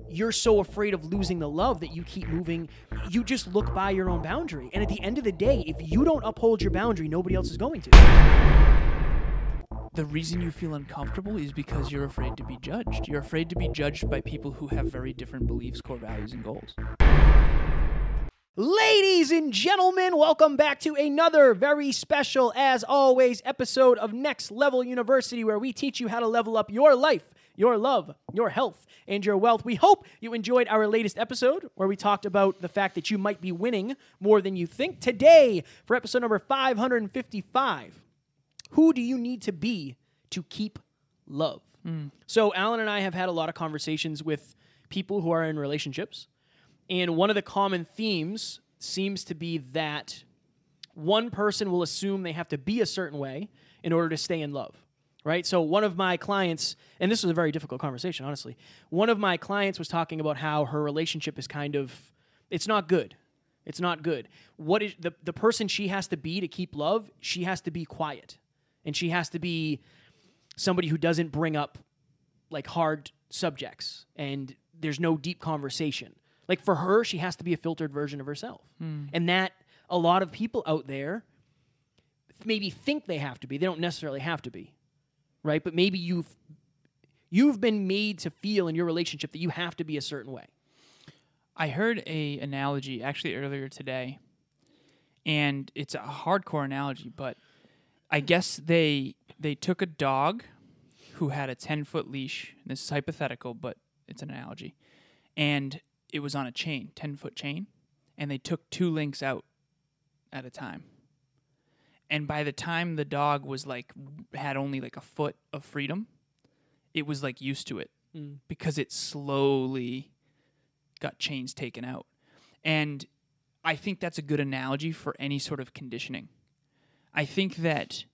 you're so afraid of losing the love that you keep moving. You just look by your own boundary. And at the end of the day, if you don't uphold your boundary, nobody else is going to. The reason you feel uncomfortable is because you're afraid to be judged. You're afraid to be judged by people who have very different beliefs, core values, and goals. Ladies and gentlemen, welcome back to another very special, as always, episode of Next Level University, where we teach you how to level up your life, your love, your health, and your wealth. We hope you enjoyed our latest episode where we talked about the fact that you might be winning more than you think. Today, for episode number 555, who do you need to be to keep love? So Alan and I have had a lot of conversations with people who are in relationships, and one of the common themes seems to be that one person will assume they have to be a certain way in order to stay in love. Right? So one of my clients, and this was a very difficult conversation, honestly. One of my clients was talking about how her relationship is kind of, it's not good. It's not good. What is the person she has to be to keep love? She has to be quiet. And she has to be somebody who doesn't bring up like hard subjects and there's no deep conversation. Like for her, she has to be a filtered version of herself. And that a lot of people out there maybe think they have to be. They don't necessarily have to be. Right? But maybe you've been made to feel in your relationship that you have to be a certain way. I heard an analogy actually earlier today, and it's a hardcore analogy, but I guess they took a dog who had a 10-foot leash. This is hypothetical, but it's an analogy. And it was on a chain, 10-foot chain, and they took 2 links out at a time. And by the time the dog was had only a foot of freedom, it was used to it because it slowly got chains taken out. And I think that's a good analogy for any sort of conditioning. I think that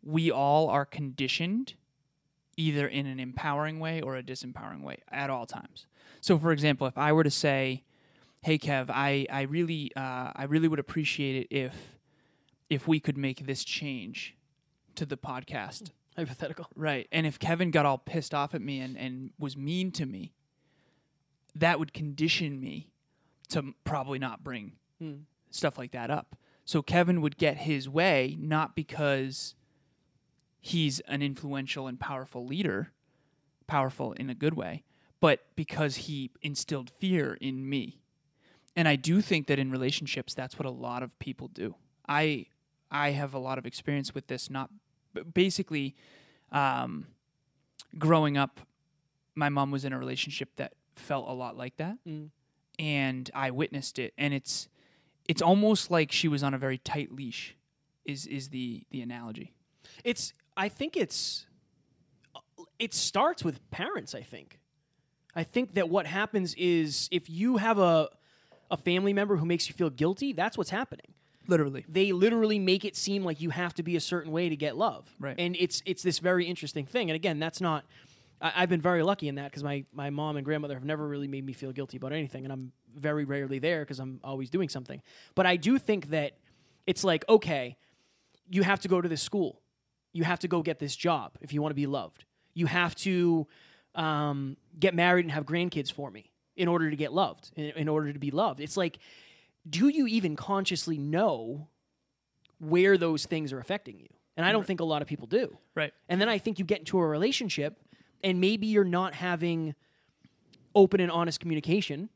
we all are conditioned either in an empowering way or a disempowering way at all times. So for example, if I were to say, hey Kev, I really would appreciate it if we could make this change to the podcast. Hypothetical. Right. And if Kevin got all pissed off at me and was mean to me, that would condition me to probably not bring stuff like that up. So Kevin would get his way, not because he's an influential and powerful leader, powerful in a good way, but because he instilled fear in me. And I do think that in relationships, that's what a lot of people do. I have a lot of experience with this. Basically, growing up, my mom was in a relationship that felt a lot like that, and I witnessed it. And it's almost like she was on a very tight leash. Is the analogy? I think it starts with parents. I think that what happens is if you have a family member who makes you feel guilty, that's what's happening. Literally. They literally make it seem like you have to be a certain way to get love. Right. And it's this very interesting thing. And again, that's not... I've been very lucky in that because my mom and grandmother have never really made me feel guilty about anything, and I'm very rarely there because I'm always doing something. But I do think that it's like, okay, you have to go to this school. You have to go get this job if you want to be loved. You have to get married and have grandkids for me in order to get loved, in order to be loved. It's like... do you even consciously know where those things are affecting you? And I don't think a lot of people do. Right. And then I think you get into a relationship and maybe you're not having open and honest communication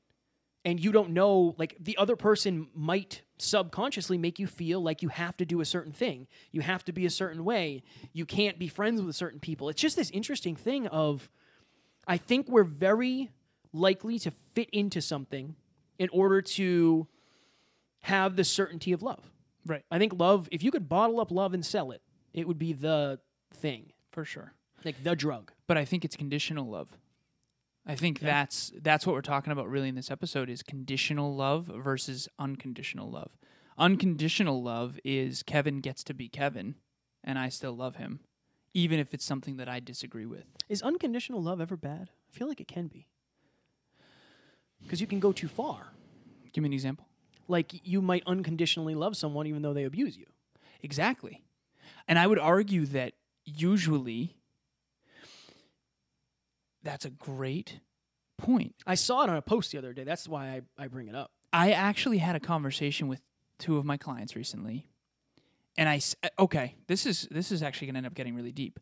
and you don't know, the other person might subconsciously make you feel like you have to do a certain thing. You have to be a certain way. You can't be friends with certain people. It's just this interesting thing of, I think we're very likely to fit into something in order to have the certainty of love. Right. I think love, if you could bottle up love and sell it, it would be the thing. For sure. Like the drug. But I think it's conditional love. I think that's what we're talking about really in this episode is conditional love versus unconditional love. Unconditional love is Kevin gets to be Kevin and I still love him, even if it's something that I disagree with. Is unconditional love ever bad? I feel like it can be. Because you can go too far. Give me an example. Like you might unconditionally love someone even though they abuse you. Exactly. And I would argue that usually that's a great point. I saw it on a post the other day. That's why I bring it up. I actually had a conversation with 2 of my clients recently, and okay, this is actually going to end up getting really deep.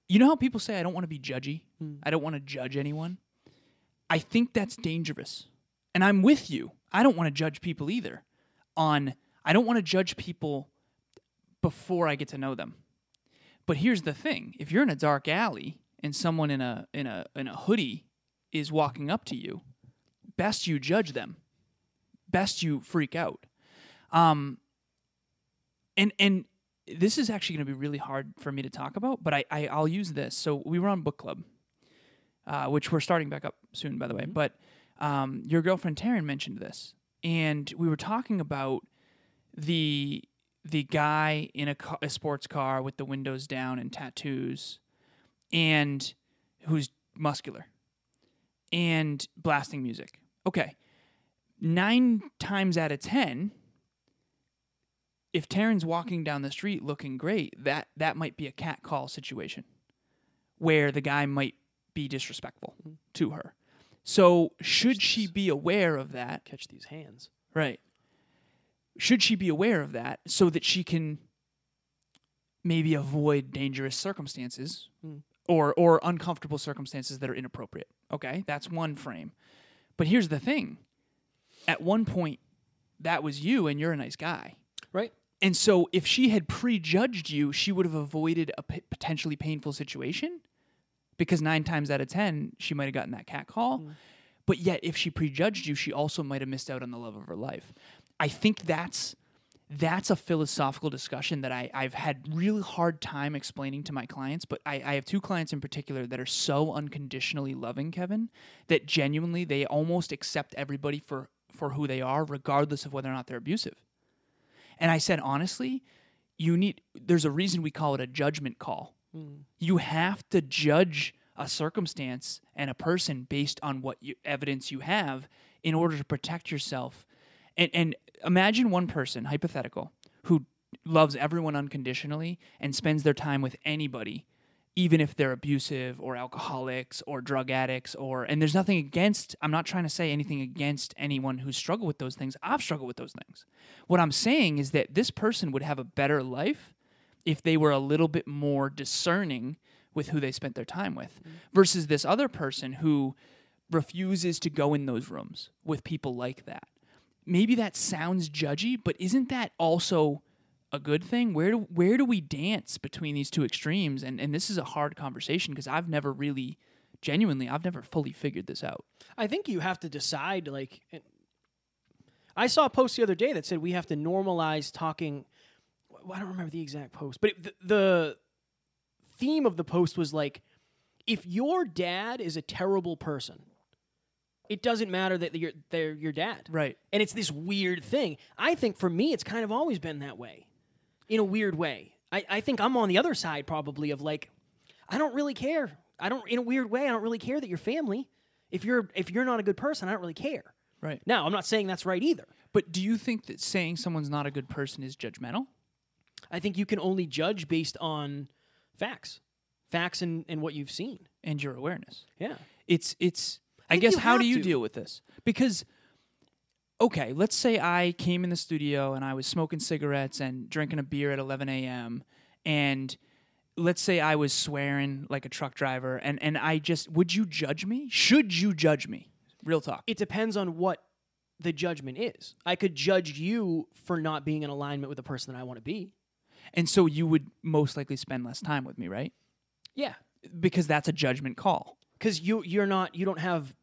You know how people say, I don't want to be judgy? I don't want to judge anyone? I think that's dangerous. And I'm with you. I don't want to judge people either. I don't want to judge people before I get to know them. But here's the thing. If you're in a dark alley and someone in a hoodie is walking up to you, best you judge them. Best you freak out. And this is actually going to be really hard for me to talk about, but I'll use this. So we were on book club, which we're starting back up soon, by the way. But your girlfriend Taryn mentioned this, and we were talking about the guy in a sports car with the windows down and tattoos, and who's muscular and blasting music. Okay, 9 times out of 10. If Taryn's walking down the street looking great, that might be a cat call situation where the guy might be disrespectful to her. So should she be aware of that? Catch these hands. Right. Should she be aware of that so that she can maybe avoid dangerous circumstances or uncomfortable circumstances that are inappropriate? Okay, that's one frame. But here's the thing. At one point, that was you and you're a nice guy. Right. And so if she had prejudged you, she would have avoided a potentially painful situation because 9 times out of 10, she might have gotten that cat call. But yet, if she prejudged you, she also might have missed out on the love of her life. I think that's a philosophical discussion that I've had really hard time explaining to my clients. But I have 2 clients in particular that are so unconditionally loving, Kevin, that genuinely they almost accept everybody for who they are, regardless of whether or not they're abusive. And I said, honestly, there's a reason we call it a judgment call. You have to judge a circumstance and a person based on what evidence you have in order to protect yourself. And imagine one person, hypothetical, who loves everyone unconditionally and spends their time with anybody, even if they're abusive or alcoholics or drug addicts and there's nothing against, I'm not trying to say anything against anyone who's struggled with those things. I've struggled with those things. What I'm saying is that this person would have a better life if they were a little bit more discerning with who they spent their time with versus this other person who refuses to go in those rooms with people like that. Maybe that sounds judgy, but isn't that also a good thing? Where do we dance between these 2 extremes? And this is a hard conversation because I've never fully figured this out. I think you have to decide, like, I saw a post the other day that said we have to normalize talking. I don't remember the exact post, but the theme of the post was like, if your dad is a terrible person, it doesn't matter that they're your dad. Right. And it's this weird thing. I think for me, it's kind of always been that way. In a weird way. I think I'm on the other side probably of like, I don't really care. In a weird way, I don't really care that you're family. If you're not a good person, I don't really care. Right. Now, I'm not saying that's right either. But do you think that saying someone's not a good person is judgmental? I think you can only judge based on facts. Facts and what you've seen. And your awareness. Yeah. I guess, how do you deal with this? Because, okay, let's say I came in the studio and I was smoking cigarettes and drinking a beer at 11 a.m. And let's say I was swearing like a truck driver and would you judge me? Should you judge me? Real talk. It depends on what the judgment is. I could judge you for not being in alignment with the person that I want to be. And so you would most likely spend less time with me, right? Yeah. Because that's a judgment call. Because you don't have,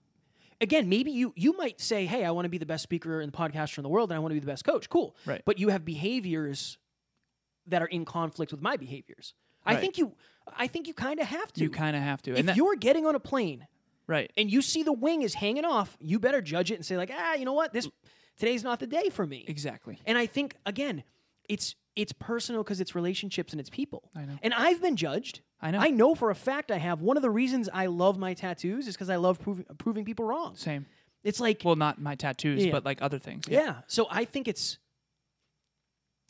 again, maybe you might say, hey, I want to be the best speaker and podcaster in the world and I want to be the best coach. Cool. Right. But you have behaviors that are in conflict with my behaviors. Right. I think you kind of have to. You kind of have to. If you're getting on a plane, right, and you see the wing is hanging off, you better judge it and say like, you know what? Today's not the day for me. Exactly. And I think again, it's personal because it's relationships and it's people. I know. And I've been judged. I know. I know for a fact I have. One of the reasons I love my tattoos is because I love proving people wrong. Same. It's like, well, not my tattoos, but like other things. Yeah. So I think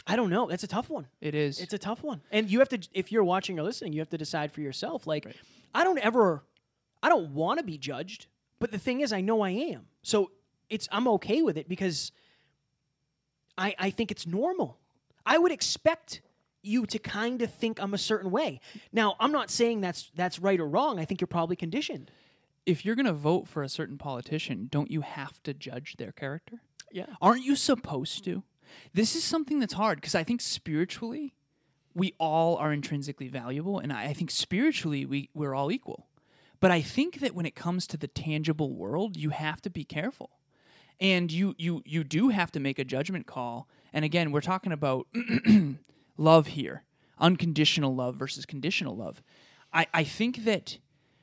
I don't know. That's a tough one. It is. It's a tough one. And you have to, if you're watching or listening, you have to decide for yourself. Like, right. I don't want to be judged, But the thing is, I know I am. So I'm okay with it because I think it's normal. I would expect you to kind of think I'm a certain way. Now, I'm not saying that's right or wrong. I think you're probably conditioned. If you're going to vote for a certain politician, don't you have to judge their character? Yeah. Aren't you supposed to? This is something that's hard because I think spiritually, we all are intrinsically valuable, and I think spiritually we're all equal. But I think that when it comes to the tangible world, you have to be careful. And you do have to make a judgment call. And again, we're talking about love here, unconditional love versus conditional love. I think that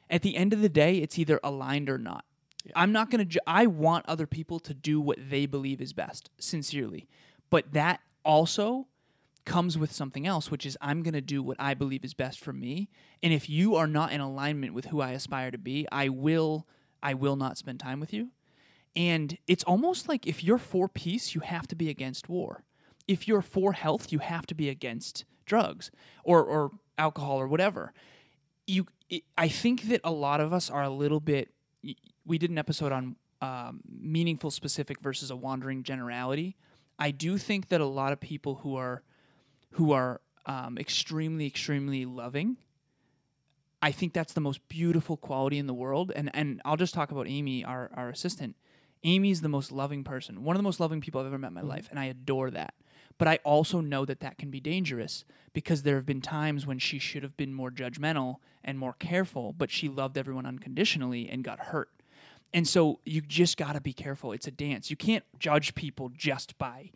at the end of the day, it's either aligned or not. Yeah. I'm not going to I want other people to do what they believe is best, sincerely. But that also comes with something else, which is I'm going to do what I believe is best for me. And if you are not in alignment with who I aspire to be, I will not spend time with you. And it's almost like if you're for peace, you have to be against war. If you're for health, you have to be against drugs or alcohol or whatever. I think that a lot of us are a little bit. We did an episode on meaningful specific versus a wandering generality. I do think that a lot of people who are extremely, extremely loving, I think that's the most beautiful quality in the world. And I'll just talk about Amy, our assistant. Amy's the most loving person, one of the most loving people I've ever met in my life, and I adore that. But I also know that can be dangerous because there have been times when she should have been more judgmental and more careful, but she loved everyone unconditionally and got hurt. And so you just got to be careful. It's a dance. You can't judge people just by,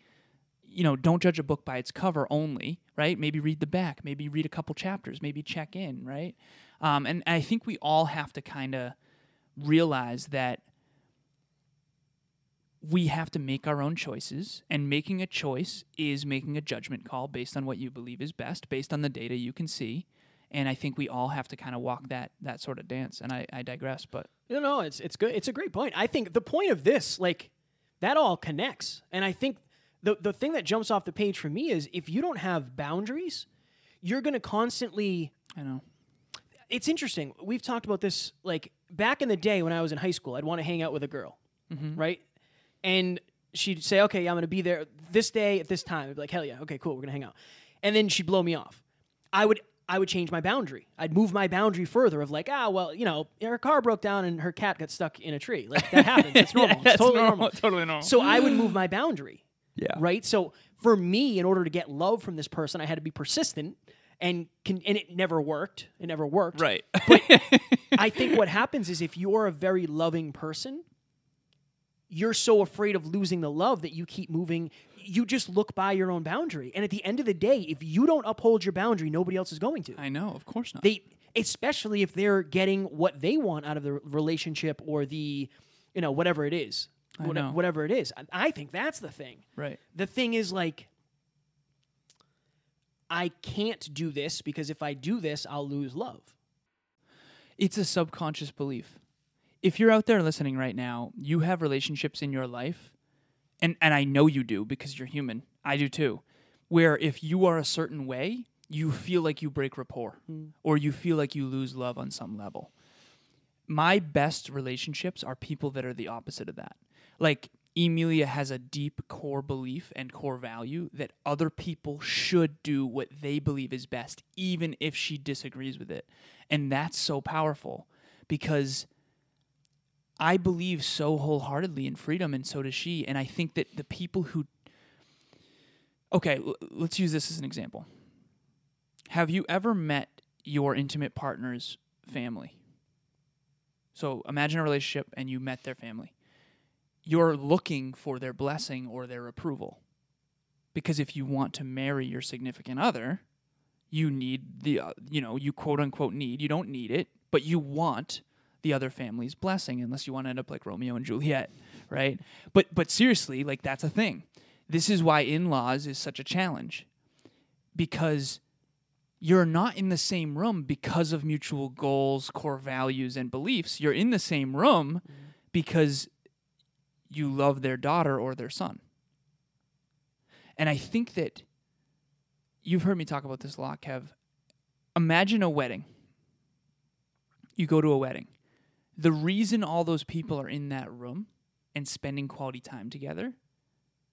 don't judge a book by its cover only, right? Maybe read the back. Maybe read a couple chapters. Maybe check in, right? And I think we all have to kind of realize that we have to make our own choices, and making a choice is making a judgment call based on what you believe is best, based on the data you can see. And I think we all have to kind of walk that sort of dance. And I digress, but no, it's good. It's a great point. I think the point of this, that all connects. And I think the thing that jumps off the page for me is if you don't have boundaries, you're going to constantly. I know. It's interesting. We've talked about this back in the day when I was in high school. I'd want to hang out with a girl, right? And she'd say, okay, I'm going to be there this day at this time. I'd be like, hell yeah, okay, cool, we're going to hang out. And then she'd blow me off. I would change my boundary. I'd move my boundary further of her car broke down and her cat got stuck in a tree. That happens. It's normal. Yeah, it's totally normal. Totally normal. So I would move my boundary. Yeah. Right? So for me, in order to get love from this person, I had to be persistent, and it never worked. It never worked. Right. But I think what happens is if you're a very loving person, you're so afraid of losing the love that you keep moving. You just look by your own boundary. And at the end of the day, if you don't uphold your boundary, nobody else is going to. I know, of course not. Especially if they're getting what they want out of the relationship or the, whatever it is. Whatever it is. I think that's the thing. Right. The thing is I can't do this because if I do this, I'll lose love. It's a subconscious belief. If you're out there listening right now, you have relationships in your life, and I know you do because you're human. I do too. Where if you are a certain way, you feel like you break rapport or you feel like you lose love on some level. My best relationships are people that are the opposite of that. Like Emilia has a deep core belief and core value that other people should do what they believe is best, even if she disagrees with it. And that's so powerful because I believe so wholeheartedly in freedom, and so does she. And I think that the people who... Okay, let's use this as an example. Have you ever met your intimate partner's family? So imagine a relationship and you met their family. You're looking for their blessing or their approval. Because if you want to marry your significant other, you need you quote unquote need, you don't need it, but you want the other family's blessing, unless you want to end up like Romeo and Juliet, right? But seriously, that's a thing. This is why in-laws is such a challenge, because you're not in the same room because of mutual goals, core values, and beliefs. You're in the same room because you love their daughter or their son. And I think that you've heard me talk about this a lot, Kev. Imagine a wedding. You go to a wedding. the reason all those people are in that room and spending quality time together,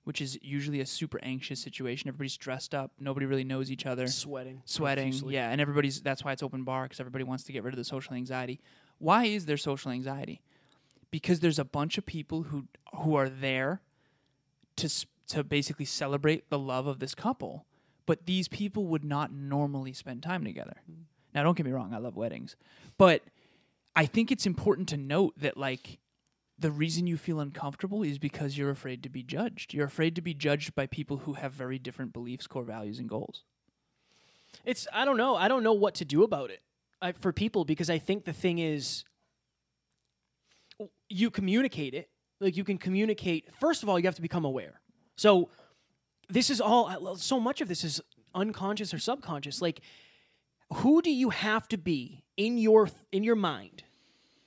which is usually a super anxious situation. Everybody's dressed up. Nobody really knows each other. Sweating. Profusely. Yeah, and that's why it's open bar, because everybody wants to get rid of the social anxiety. Why is there social anxiety? Because there's a bunch of people who are there to basically celebrate the love of this couple, but these people would not normally spend time together. Now, don't get me wrong, I love weddings, but I think it's important to note that, like, the reason you feel uncomfortable is because you're afraid to be judged. You're afraid to be judged by people who have very different beliefs, core values, and goals. I don't know. I don't know what to do about it for people, because I think the thing is, you communicate it. Like, you can communicate. First of all, you have to become aware. So this is all, so much of this is unconscious or subconscious. Like, who do you have to be in your mind?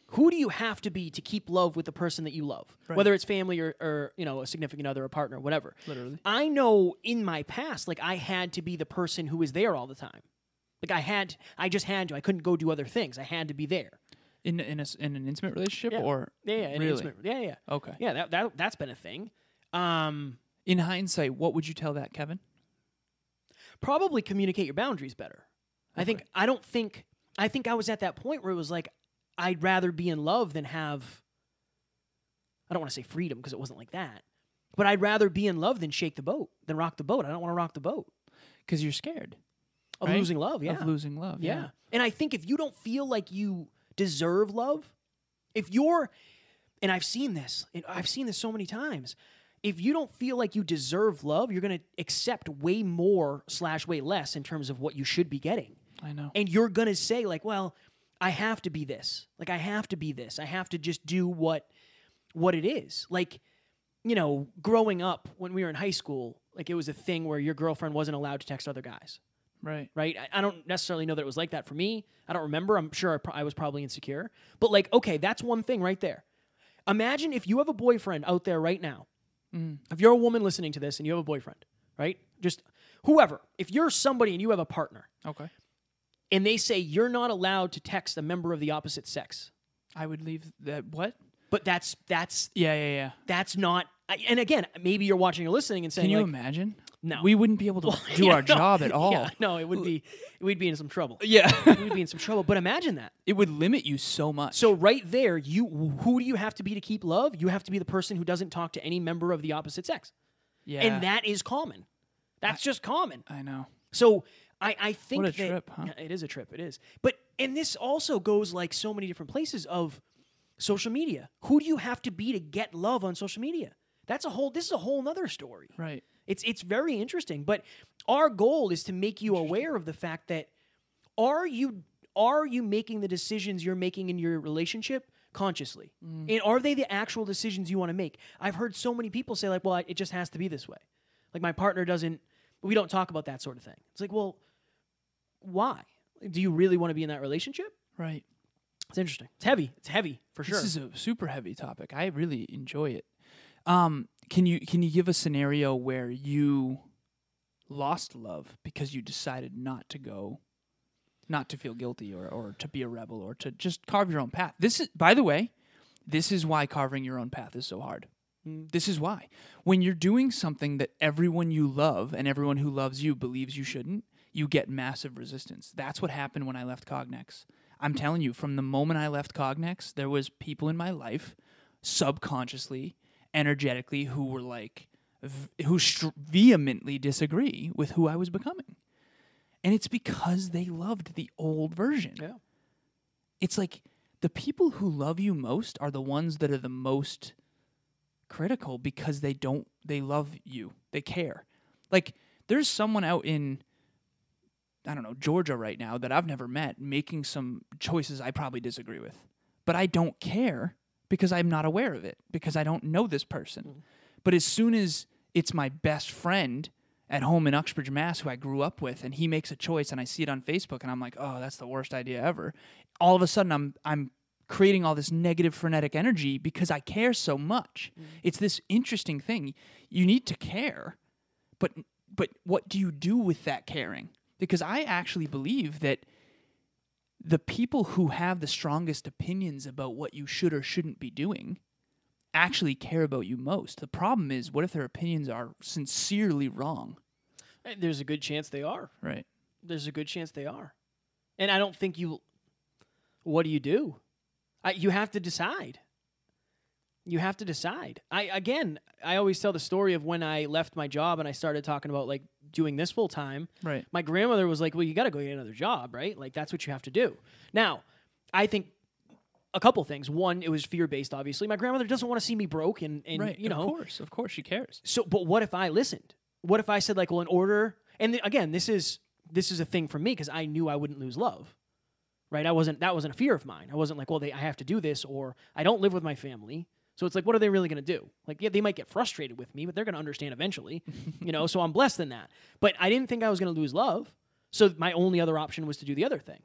Who do you have to be to keep love with the person that you love? Right. Whether it's family or a significant other, a partner, whatever. Literally. I know in my past, like, I had to be the person who was there all the time. Like, I just had to. I couldn't go do other things. I had to be there. In an intimate relationship, yeah. or really? Yeah. Okay. Yeah, that's been a thing. In hindsight, what would you tell that, Kevin? Probably communicate your boundaries better. Okay. I think I was at that point where it was like, I'd rather be in love than have, I don't want to say freedom, because it wasn't like that, but I'd rather be in love than shake the boat, than rock the boat. I don't want to rock the boat. Because you're scared. Of losing love, yeah. Of losing love, yeah. And I think if you don't feel like you deserve love, and I've seen this so many times, if you don't feel like you deserve love, you're going to accept way more / way less in terms of what you should be getting. I know. And you're going to say, like, well, I have to be this. Like, I have to be this. I have to just do what it is. Like, growing up when we were in high school, like, it was a thing where your girlfriend wasn't allowed to text other guys. Right. Right? I don't necessarily know that it was like that for me. I don't remember. I'm sure I was probably insecure. But, like, okay, that's one thing right there. Imagine if you have a boyfriend out there right now. If you're a woman listening to this and you have a boyfriend, right? Just whoever. If you're somebody and you have a partner. Okay. And they say you're not allowed to text a member of the opposite sex. I would leave that. What? But that's yeah. That's not. And again, maybe you're watching or listening and saying, can you like, imagine? No, we wouldn't be able to do our job at all. Yeah, no, we'd be in some trouble. Yeah, we'd be in some trouble. But imagine that. It would limit you so much. So right there, who do you have to be to keep love? You have to be the person who doesn't talk to any member of the opposite sex. Yeah, and that is common. That's just common. I know. So I think what a trip, huh? It is a trip. It is. But and this also goes like so many different places of social media. Who do you have to be to get love on social media? This is a whole nother story. Right. It's very interesting. But our goal is to make you aware of the fact that are you making the decisions you're making in your relationship consciously? And are they the actual decisions you want to make? I've heard so many people say, like, well, it just has to be this way. Like, my partner we don't talk about that sort of thing. It's like, well, why? Do you really want to be in that relationship? Right. It's interesting. It's heavy. It's heavy, for sure. This is a super heavy topic. I really enjoy it. Can you give a scenario where you lost love because you decided not to feel guilty or to be a rebel or to just carve your own path? By the way, this is why carving your own path is so hard. This is why. When you're doing something that everyone you love and everyone who loves you believes you shouldn't, you get massive resistance. That's what happened when I left Cognex. I'm telling you, from the moment I left Cognex, there was people in my life, subconsciously, energetically, who were like, who vehemently disagree with who I was becoming. And it's because they loved the old version. Yeah. It's like the people who love you most are the ones that are the most critical because they love you. They care. Like, there's someone out in, I don't know, Georgia right now that I've never met making some choices I probably disagree with. But I don't care because I'm not aware of it, because I don't know this person. But as soon as it's my best friend at home in Uxbridge, Mass, who I grew up with, and he makes a choice and I see it on Facebook and I'm like, oh, that's the worst idea ever. All of a sudden I'm creating all this negative frenetic energy because I care so much. It's this interesting thing. You need to care, but what do you do with that caring? Because I actually believe that the people who have the strongest opinions about what you should or shouldn't be doing actually care about you most. The problem is, what if their opinions are sincerely wrong? There's a good chance they are. Right. There's a good chance they are. And I don't think what do? You have to decide. You have to decide. I always tell the story of when I left my job and I started talking about like doing this full time. Right. My grandmother was like, well, you got to go get another job, right? Like that's what you have to do. Now, I think a couple things. One, it was fear-based, obviously. My grandmother doesn't want to see me broke and right. you know. Of course she cares. So, but what if I listened? What if I said like, well, in order, and again, this is a thing for me because I knew I wouldn't lose love, right? That wasn't a fear of mine. I wasn't like, well, I have to do this, or I don't live with my family. So it's like, what are they really going to do? Like, yeah, they might get frustrated with me, but they're going to understand eventually, you know, so I'm blessed in that. But I didn't think I was going to lose love. So my only other option was to do the other thing,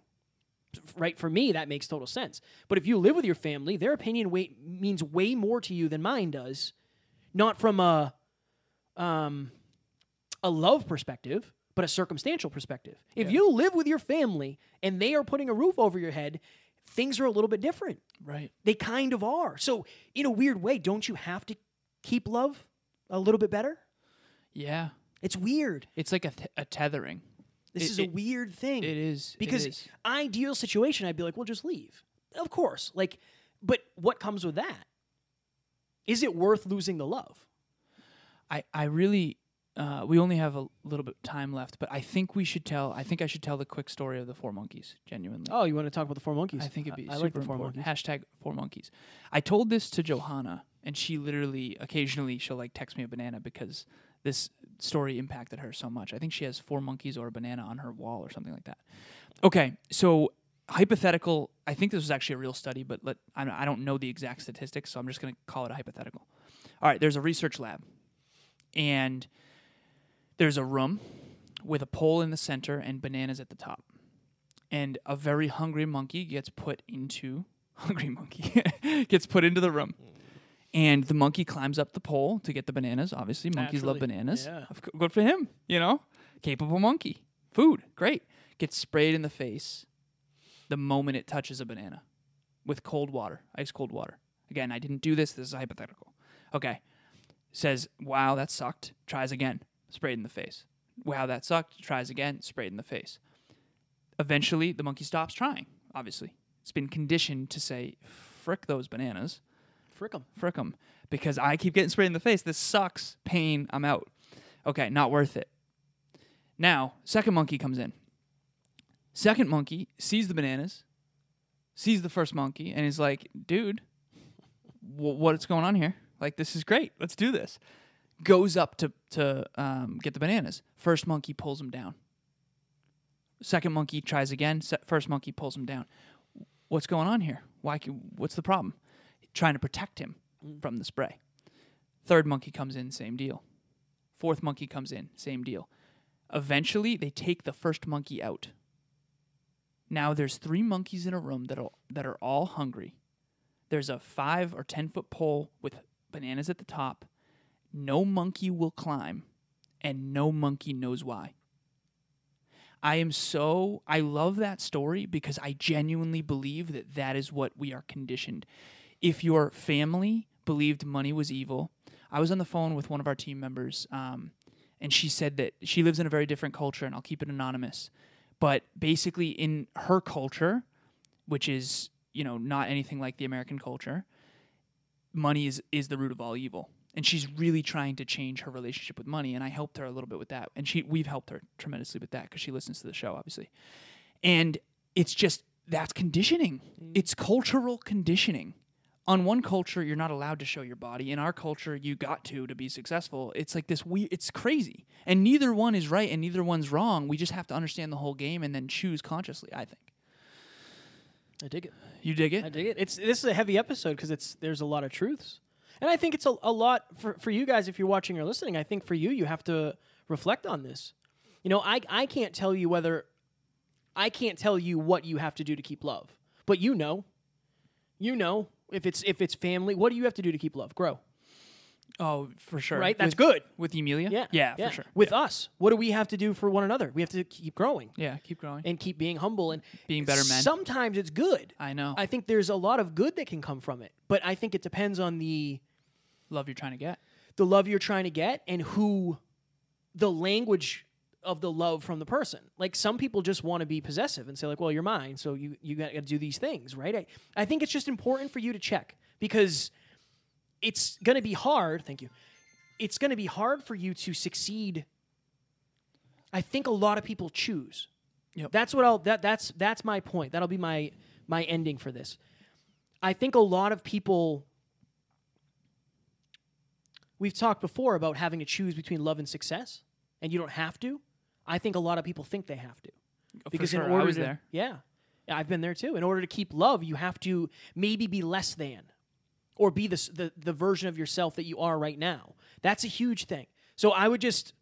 right? For me, that makes total sense. But if you live with your family, their opinion means way more to you than mine does, not from a love perspective, but a circumstantial perspective. If you live with your family and they are putting a roof over your head, things are a little bit different. Right. They kind of are. So in a weird way, don't you have to keep love a little bit better? Yeah. It's weird. It's like a tethering. This is a weird thing. It is. Because ideal situation, I'd be like, well, just leave. Of course. Like, but what comes with that? Is it worth losing the love? I really, we only have a little bit of time left, but I think I should tell the quick story of the FourMonkeys, genuinely. Oh, you want to talk about the FourMonkeys? I think it'd be I super like the important. FourMonkeys. #FourMonkeys. I told this to Johanna, and she literally, occasionally, she'll like text me a banana because this story impacted her so much. I think she has 4 monkeys or a banana on her wall or something like that. Okay, so hypothetical, I think this was actually a real study, but I don't know the exact statistics, so I'm just going to call it a hypothetical. All right, there's a research lab, and there's a room with a pole in the center and bananas at the top. And a very hungry monkey gets put into the room. And the monkey climbs up the pole to get the bananas. Obviously, monkeys love bananas. Yeah. Good for him, you know? Capable monkey. Food, great. Gets sprayed in the face the moment it touches a banana with cold water, ice cold water. Again, I didn't do this. This is hypothetical. Okay. Says, wow, that sucked. Tries again. Sprayed in the face. Wow, that sucked. Tries again. Sprayed in the face. Eventually, the monkey stops trying, obviously. It's been conditioned to say, frick those bananas. Frick them. Because I keep getting sprayed in the face. This sucks. Pain. I'm out. Okay, not worth it. Now, second monkey comes in. Second monkey sees the bananas, sees the first monkey, and is like, dude, what's going on here? Like, this is great. Let's do this. Goes up to get the bananas. First monkey pulls him down. Second monkey tries again. First monkey pulls him down. What's going on here? What's the problem? Trying to protect him from the spray. Third monkey comes in, same deal. Fourth monkey comes in, same deal. Eventually, they take the first monkey out. Now there's 3 monkeys in a room that are all hungry. There's a 5 or 10 foot pole with bananas at the top. No monkey will climb, and no monkey knows why. I love that story because I genuinely believe that is what we are conditioned. If your family believed money was evil, I was on the phone with one of our team members, and she said that she lives in a very different culture, and I'll keep it anonymous. But basically in her culture, which is, not anything like the American culture, money is the root of all evil. And she's really trying to change her relationship with money, and I helped her a little bit with that. And we've helped her tremendously with that because she listens to the show, obviously. And it's just, that's conditioning. It's cultural conditioning. On one culture, you're not allowed to show your body. In our culture, you got to be successful. It's like this weird, it's crazy. And neither one is right and neither one's wrong. We just have to understand the whole game and then choose consciously, I think. I dig it. You dig it? I dig it. This is a heavy episode because there's a lot of truths. And I think it's a lot for you guys if you're watching or listening. I think for you have to reflect on this. I can't tell you what you have to do to keep love. But you know if it's family, what do you have to do to keep love? Grow. Oh, for sure. Right? That's good. With Emilia? Yeah. Yeah, for sure. With us, what do we have to do for one another? We have to keep growing. Yeah, keep growing. And keep being humble and being better men. Sometimes it's good. I know. I think there's a lot of good that can come from it. But I think it depends on the love you're trying to get. The love you're trying to get and who the language of the love from the person. Like some people just want to be possessive and say like, well, you're mine, so you got to do these things, right? I think it's just important for you to check because it's going to be hard. Thank you. It's going to be hard for you to succeed. I think a lot of people choose. Yep. That's my point. That'll be my ending for this. I think a lot of people, we've talked before about having to choose between love and success, and you don't have to. I think a lot of people think they have to. Because in order I was to, there. Yeah, I've been there too. In order to keep love, you have to maybe be less than or be the version of yourself that you are right now. That's a huge thing. So I would just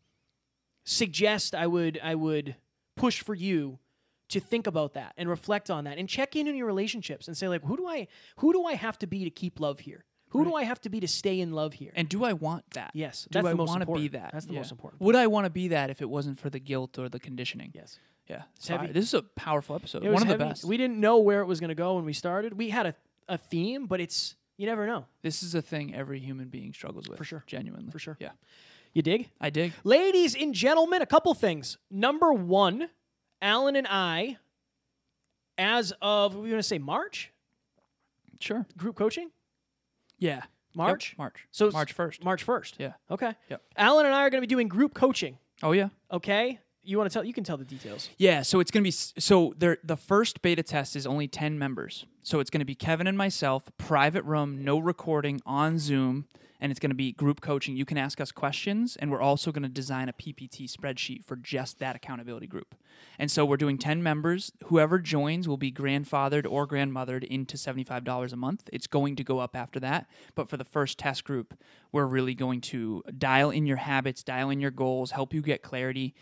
suggest I would push for you to think about that and reflect on that and check in your relationships and say like, who do I have to be to keep love here? Who do I have to be to stay in love here? And do I want that? Yes. Do That's I the most want to important. be that? That's the most important. Would I want to be that if it wasn't for the guilt or the conditioning? Yes. Yeah. It's heavy. This is a powerful episode. It was One of heavy. the best. We didn't know where it was going to go when we started. We had a theme, but you never know. This is a thing every human being struggles with. For sure. Genuinely. For sure. Yeah. You dig? I dig. Ladies and gentlemen, a couple things. Number one, Alan and I, as of, we're going to say March? Sure. Group coaching? Yeah. March? Yep. March. So March 1st. March 1st. Yeah. Okay. Yep. Alan and I are going to be doing group coaching. Oh, yeah. Okay. You want to tell? You can tell the details. Yeah, so it's going to be the first beta test is only 10 members. So it's going to be Kevin and myself, private room, no recording, on Zoom, and it's going to be group coaching. You can ask us questions, and we're also going to design a PPT spreadsheet for just that accountability group. And so we're doing 10 members. Whoever joins will be grandfathered or grandmothered into $75 a month. It's going to go up after that. But for the first test group, we're really going to dial in your habits, dial in your goals, help you get clarity.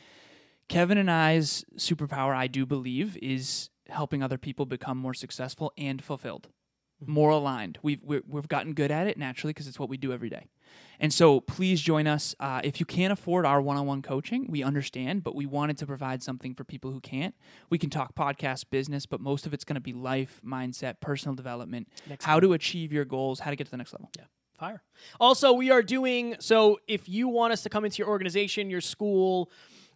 Kevin and I's superpower, I do believe, is helping other people become more successful and fulfilled, more aligned. We've gotten good at it naturally because it's what we do every day. And so please join us. If you can't afford our one-on-one coaching, we understand, but we wanted to provide something for people who can't. We can talk podcast, business, but most of it's going to be life, mindset, personal development, how to achieve your goals, how to get to the next level. Yeah. Fire. Also, we are doing, so if you want us to come into your organization, your school,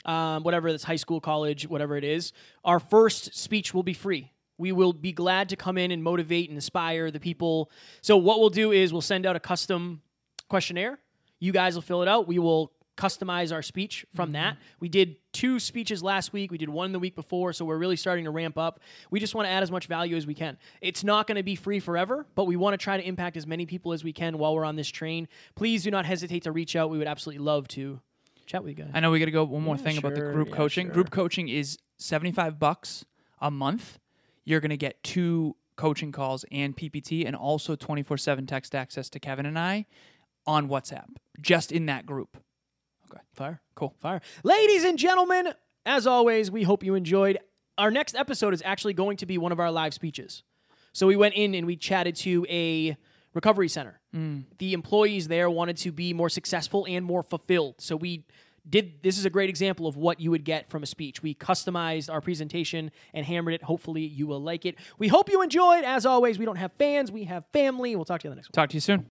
whatever that's high school, college, whatever it is, our first speech will be free. We will be glad to come in and motivate and inspire the people. So what we'll do is we'll send out a custom questionnaire. You guys will fill it out. We will customize our speech from that. We did 2 speeches last week. We did 1 the week before, so we're really starting to ramp up. We just want to add as much value as we can. It's not going to be free forever, but we want to try to impact as many people as we can while we're on this train. Please do not hesitate to reach out. We would absolutely love to chat with you guys. I know we got to go one more thing about the group coaching. Sure. Group coaching is $75 a month. You're going to get 2 coaching calls and PPT and also 24/7 text access to Kevin and I on WhatsApp, just in that group. Okay. Fire. Cool. Fire. Ladies and gentlemen, as always, we hope you enjoyed. Our next episode is actually going to be one of our live speeches. So we went in and we chatted to a recovery center. The employees there wanted to be more successful and more fulfilled. So this is a great example of what you would get from a speech. We customized our presentation and hammered it. Hopefully you will like it. We hope you enjoyed. As always, we don't have fans, we have family. We'll talk to you on the next one. Talk to you soon.